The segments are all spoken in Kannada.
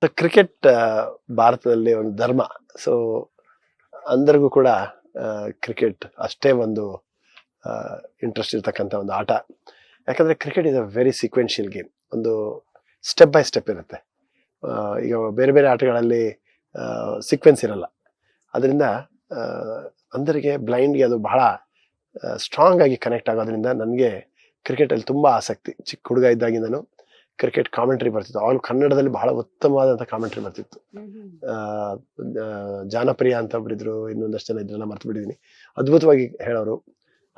ಸೊ ಕ್ರಿಕೆಟ್ ಭಾರತದಲ್ಲಿ ಒಂದು ಧರ್ಮ. ಸೊ అందರಿಗೂ ಕೂಡ ಕ್ರಿಕೆಟ್ ಅಷ್ಟೇ ಒಂದು ಇಂಟ್ರೆಸ್ಟ್ ಇರ್ತಕ್ಕಂಥ ಒಂದು ಆಟ. ಯಾಕಂದ್ರೆ cricket is a very sequential game. ಒಂದು ಸ್ಟೆಪ್ ಬೈ ಸ್ಟೆಪ್ ಇರುತ್ತೆ. ಈಗ ಬೇರೆ ಬೇರೆ ಆಟಗಳಲ್ಲಿ ಸೀಕ್ವೆನ್ಸ್ ಇರಲ್ಲ. ಅದರಿಂದ ಅಂದರಿಗೆ ಬ್ಲೈಂಡ್ಗೆ ಅದು ಬಹಳ ಸ್ಟ್ರಾಂಗ್ ಆಗಿ ಕನೆಕ್ಟ್ ಆಗೋದ್ರಿಂದ ನನಗೆ ಕ್ರಿಕೆಟಲ್ಲಿ ತುಂಬ ಆಸಕ್ತಿ. ಚಿಕ್ಕ ಹುಡುಗ ಇದ್ದಾಗಿಂದನು ಕ್ರಿಕೆಟ್ ಕಾಮೆಂಟ್ರಿ ಬರ್ತಿತ್ತು. ಅವಾಗ ಕನ್ನಡದಲ್ಲಿ ಬಹಳ ಉತ್ತಮವಾದಂಥ ಕಾಮೆಂಟ್ರಿ ಬರ್ತಿತ್ತು. ಜಾನಪ್ರಿಯ ಅಂತ ಒಬ್ಬರಿದ್ರು, ಇನ್ನೊಂದಷ್ಟು ಜನ ಇದ್ರೆಲ್ಲ ಮರ್ತು ಬಿಟ್ಟಿದ್ದೀನಿ. ಅದ್ಭುತವಾಗಿ ಹೇಳೋರು.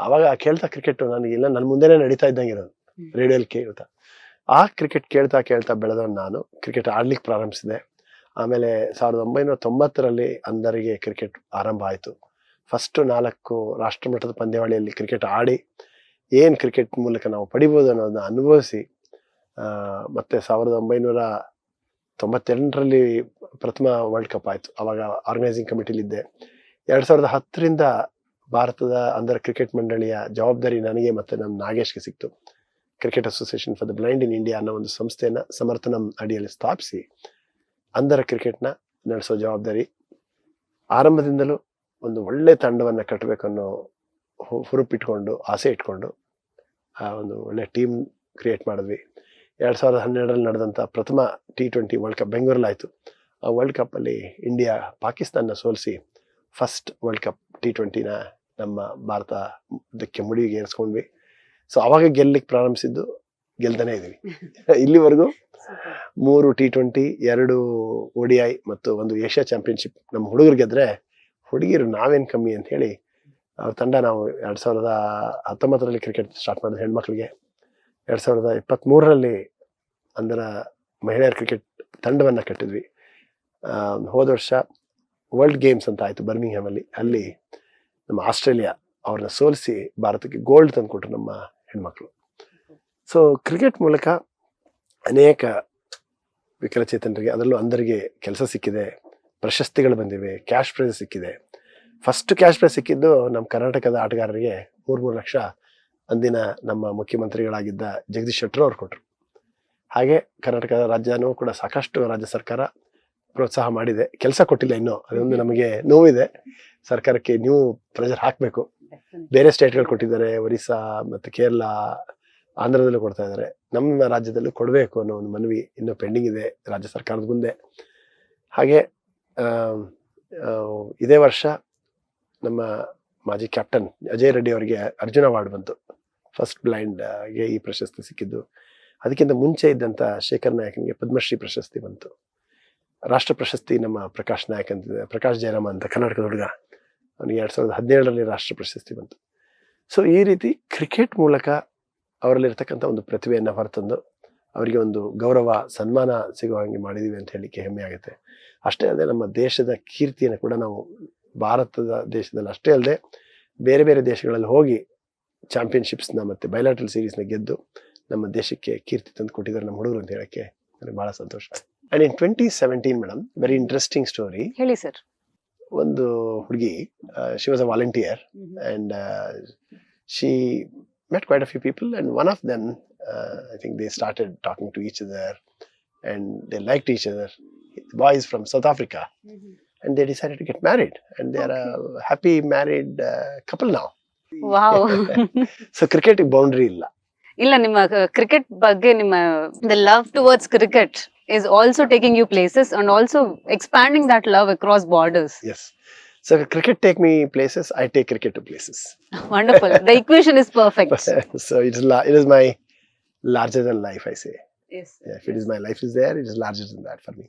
ಆವಾಗ ಕೇಳ್ತಾ ಕ್ರಿಕೆಟ್ ನನಗಿಲ್ಲ, ನನ್ನ ಮುಂದೆನೇ ನಡೀತಾ ಇದ್ದಂಗೆ ಇರೋದು, ರೇಡಿಯೋಲಿ ಕೇಳ್ತಾ. ಆ ಕ್ರಿಕೆಟ್ ಕೇಳ್ತಾ ಕೇಳ್ತಾ ಬೆಳೆದವನು ನಾನು. ಕ್ರಿಕೆಟ್ ಆಡ್ಲಿಕ್ಕೆ ಪ್ರಾರಂಭಿಸಿದೆ. ಆಮೇಲೆ 1990ರಲ್ಲಿ ಅಂದರಿಗೆ ಕ್ರಿಕೆಟ್ ಆರಂಭ ಆಯಿತು. ಫಸ್ಟ್ 4 ರಾಷ್ಟ್ರಮಟ್ಟದ ಪಂದ್ಯಾವಳಿಯಲ್ಲಿ ಕ್ರಿಕೆಟ್ ಆಡಿ ಏನು ಕ್ರಿಕೆಟ್ ಮೂಲಕ ನಾವು ಪಡಿಬೋದು ಅನ್ನೋದನ್ನ ಅನುಭವಿಸಿ, ಮತ್ತೆ 1998ರಲ್ಲಿ ಪ್ರಥಮ ವರ್ಲ್ಡ್ ಕಪ್ ಆಯಿತು. ಆವಾಗ ಆರ್ಗನೈಸಿಂಗ್ ಕಮಿಟಿಲಿದ್ದೆ. 2010ರಿಂದ ಭಾರತದ ಅಂಧರ ಕ್ರಿಕೆಟ್ ಮಂಡಳಿಯ ಜವಾಬ್ದಾರಿ ನನಗೆ ಮತ್ತು ನಮ್ಮ ನಾಗೇಶ್ಗೆ ಸಿಕ್ತು. Cricket association for the blind in India ಅನ್ನೋ ಒಂದು ಸಂಸ್ಥೆಯನ್ನು ಸಮರ್ಥನಂ ಅಡಿಯಲ್ಲಿ ಸ್ಥಾಪಿಸಿ ಅಂಧರ ಕ್ರಿಕೆಟ್ನ ನಡೆಸೋ ಜವಾಬ್ದಾರಿ. ಆರಂಭದಿಂದಲೂ ಒಂದು ಒಳ್ಳೆ ತಂಡವನ್ನು ಕಟ್ಟಬೇಕು ಅನ್ನೋ ಹುರುಪಿಟ್ಕೊಂಡು, ಆಸೆ ಇಟ್ಕೊಂಡು ಒಂದು ಒಳ್ಳೆ ಟೀಮ್ ಕ್ರಿಯೇಟ್ ಮಾಡಿದ್ವಿ. 2012ರಲ್ಲಿ ನಡೆದಂಥ ಪ್ರಥಮ T20 ವರ್ಲ್ಡ್ ಕಪ್ ಬೆಂಗಳೂರಲ್ಲಿ ಆಯಿತು. ಆ ವರ್ಲ್ಡ್ ಕಪ್ಪಲ್ಲಿ ಇಂಡಿಯಾ ಪಾಕಿಸ್ತಾನ ಸೋಲಿಸಿ ಫಸ್ಟ್ ವರ್ಲ್ಡ್ ಕಪ್ T20ನ ನಮ್ಮ ಭಾರತಕ್ಕೆ ಮುಡಿಗೆ ಏರಿಸ್ಕೊಂಡ್ವಿ. ಸೊ ಅವಾಗ ಗೆಲ್ಲಿಕ್ಕೆ ಪ್ರಾರಂಭಿಸಿದ್ದು, ಗೆಲ್ತಾನೆ ಇದ್ದೀವಿ ಇಲ್ಲಿವರೆಗೂ. 3 T20, 2 ODI ಮತ್ತು 1 ಏಷ್ಯಾ ಚಾಂಪಿಯನ್ಶಿಪ್ ನಮ್ಮ ಹುಡುಗರು ಗೆದ್ರೆ, ಹುಡುಗಿರು ನಾವೇನು ಕಮ್ಮಿ ಅಂತ ಹೇಳಿ ಅವ್ರ ತಂಡ ನಾವು 2019ರಲ್ಲಿ ಕ್ರಿಕೆಟ್ ಸ್ಟಾರ್ಟ್ ಮಾಡಿದ್ವಿ ಹೆಣ್ಮಕ್ಳಿಗೆ. 2023ರಲ್ಲಿ ಅಂದರ ಮಹಿಳೆಯರ ಕ್ರಿಕೆಟ್ ತಂಡವನ್ನು ಕಟ್ಟಿದ್ವಿ. ಹೋದ ವರ್ಷ ವರ್ಲ್ಡ್ ಗೇಮ್ಸ್ ಅಂತ ಆಯಿತು ಬರ್ಮಿಂಗ್ಹ್ಯಾಮಲ್ಲಿ. ಅಲ್ಲಿ ನಮ್ಮ ಆಸ್ಟ್ರೇಲಿಯಾ ಅವ್ರನ್ನ ಸೋಲಿಸಿ ಭಾರತಕ್ಕೆ ಗೋಲ್ಡ್ ತಂದುಕೊಟ್ರು ನಮ್ಮ ಹೆಣ್ಮಕ್ಳು. ಸೊ ಕ್ರಿಕೆಟ್ ಮೂಲಕ ಅನೇಕ ವಿಕಲಚೇತನರಿಗೆ, ಅದರಲ್ಲೂ ಅಂಧರಿಗೆ ಕೆಲಸ ಸಿಕ್ಕಿದೆ, ಪ್ರಶಸ್ತಿಗಳು ಬಂದಿವೆ, ಕ್ಯಾಶ್ ಪ್ರೈಸ್ ಸಿಕ್ಕಿದೆ. ಫಸ್ಟ್ ಕ್ಯಾಶ್ ಪ್ರೈಸ್ ಸಿಕ್ಕಿದ್ದು ನಮ್ಮ ಕರ್ನಾಟಕದ ಆಟಗಾರರಿಗೆ 3 ಲಕ್ಷ ಅಂದಿನ ನಮ್ಮ ಮುಖ್ಯಮಂತ್ರಿಗಳಾಗಿದ್ದ ಜಗದೀಶ್ ಶೆಟ್ಟರ್ ಅವ್ರು ಕೊಟ್ಟರು. ಹಾಗೆ ಕರ್ನಾಟಕದ ರಾಜ್ಯನೂ ಕೂಡ ಸಾಕಷ್ಟು ರಾಜ್ಯ ಸರ್ಕಾರ ಪ್ರೋತ್ಸಾಹ ಮಾಡಿದೆ. ಕೆಲಸ ಕೊಟ್ಟಿಲ್ಲ ಇನ್ನೂ, ಅದೊಂದು ನಮಗೆ ನೋವಿದೆ. ಸರ್ಕಾರಕ್ಕೆ ನೀವು ಪ್ರೆಷರ್ ಹಾಕಬೇಕು. ಬೇರೆ ಸ್ಟೇಟ್ಗಳು ಕೊಟ್ಟಿದ್ದಾರೆ, ಒರಿಸ್ಸಾ ಮತ್ತು ಕೇರಳ, ಆಂಧ್ರದಲ್ಲೂ ಕೊಡ್ತಾ ಇದ್ದಾರೆ. ನಮ್ಮ ರಾಜ್ಯದಲ್ಲೂ ಕೊಡಬೇಕು ಅನ್ನೋ ಒಂದು ಮನವಿ ಇನ್ನೂ ಪೆಂಡಿಂಗ್ ಇದೆ ರಾಜ್ಯ ಸರ್ಕಾರದ ಮುಂದೆ. ಹಾಗೆ ಇದೇ ವರ್ಷ ನಮ್ಮ ಮಾಜಿ ಕ್ಯಾಪ್ಟನ್ ಅಜಯ್ ರೆಡ್ಡಿ ಅವರಿಗೆ ಅರ್ಜುನ ಅವಾರ್ಡ್ ಬಂತು. ಫಸ್ಟ್ ಬ್ಲೈಂಡ್ಗೆ ಈ ಪ್ರಶಸ್ತಿ ಸಿಕ್ಕಿದ್ದು. ಅದಕ್ಕಿಂತ ಮುಂಚೆ ಇದ್ದಂಥ ಶೇಖರ್ ನಾಯಕನಿಗೆ ಪದ್ಮಶ್ರೀ ಪ್ರಶಸ್ತಿ ಬಂತು. ರಾಷ್ಟ್ರ ಪ್ರಶಸ್ತಿ ನಮ್ಮ ಪ್ರಕಾಶ್ ನಾಯಕ್ ಅಂತಿದೆ, ಪ್ರಕಾಶ್ ಜಯರಾಮ ಅಂತ ಕರ್ನಾಟಕದ ಹುಡುಗ, ಅವನಿಗೆ 2017ರಲ್ಲಿ ರಾಷ್ಟ್ರ ಪ್ರಶಸ್ತಿ ಬಂತು. ಸೊ ಈ ರೀತಿ ಕ್ರಿಕೆಟ್ ಮೂಲಕ ಅವರಲ್ಲಿರ್ತಕ್ಕಂಥ ಒಂದು ಪ್ರತಿಭೆಯನ್ನು ಹೊರತಂದು ಅವರಿಗೆ ಒಂದು ಗೌರವ, ಸನ್ಮಾನ ಸಿಗೋ ಹಾಗೆ ಮಾಡಿದ್ದೀವಿ ಅಂತ ಹೇಳಲಿಕ್ಕೆ ಹೆಮ್ಮೆ ಆಗುತ್ತೆ. ಅಷ್ಟೇ ಅಲ್ಲದೆ ನಮ್ಮ ದೇಶದ ಕೀರ್ತಿಯನ್ನು ಕೂಡ ನಾವು ಭಾರತದ ದೇಶದಲ್ಲಿ ಅಷ್ಟೇ ಅಲ್ಲದೆ ಬೇರೆ ಬೇರೆ ದೇಶಗಳಲ್ಲಿ ಹೋಗಿ ಚಾಂಪಿಯನ್ಶಿಪ್ಸ್ನ ಮತ್ತು ಬಯಲಾಟ್ರಲ್ ಸೀರೀಸ್ನ ಗೆದ್ದು ನಮ್ಮ ದೇಶಕ್ಕೆ ಕೀರ್ತಿ ತಂದು ಕೊಟ್ಟಿದ್ದಾರೆ ನಮ್ಮ ಹುಡುಗರು ಅಂತ ಹೇಳಕ್ಕೆ ನನಗೆ ಬಹಳ ಸಂತೋಷ. And in 2017 madam, very interesting story. ಹೇಳಿ ಸರ್. ಒಂದು ಹುಡುಗಿ, she was a volunteer and she met quite a few people, and one of them, I think they started talking to each other and they liked each other. The boy is from South Africa, and they decided to get married, and they are a happy married couple now. Wow. So cricket boundary illa. ಇಲ್ಲ, ನಿಮ್ಮ ಕ್ರಿಕೆಟ್ ಬಗ್ಗೆ ನಿಮ್ಮ the love towards cricket is also taking you places and also expanding that love across borders. Yes. So cricket take me places, I take cricket to places. Wonderful. The equation is perfect. So it is my larger than life, I say. Yes. Yeah, if it is my life is there, it is larger than that for me.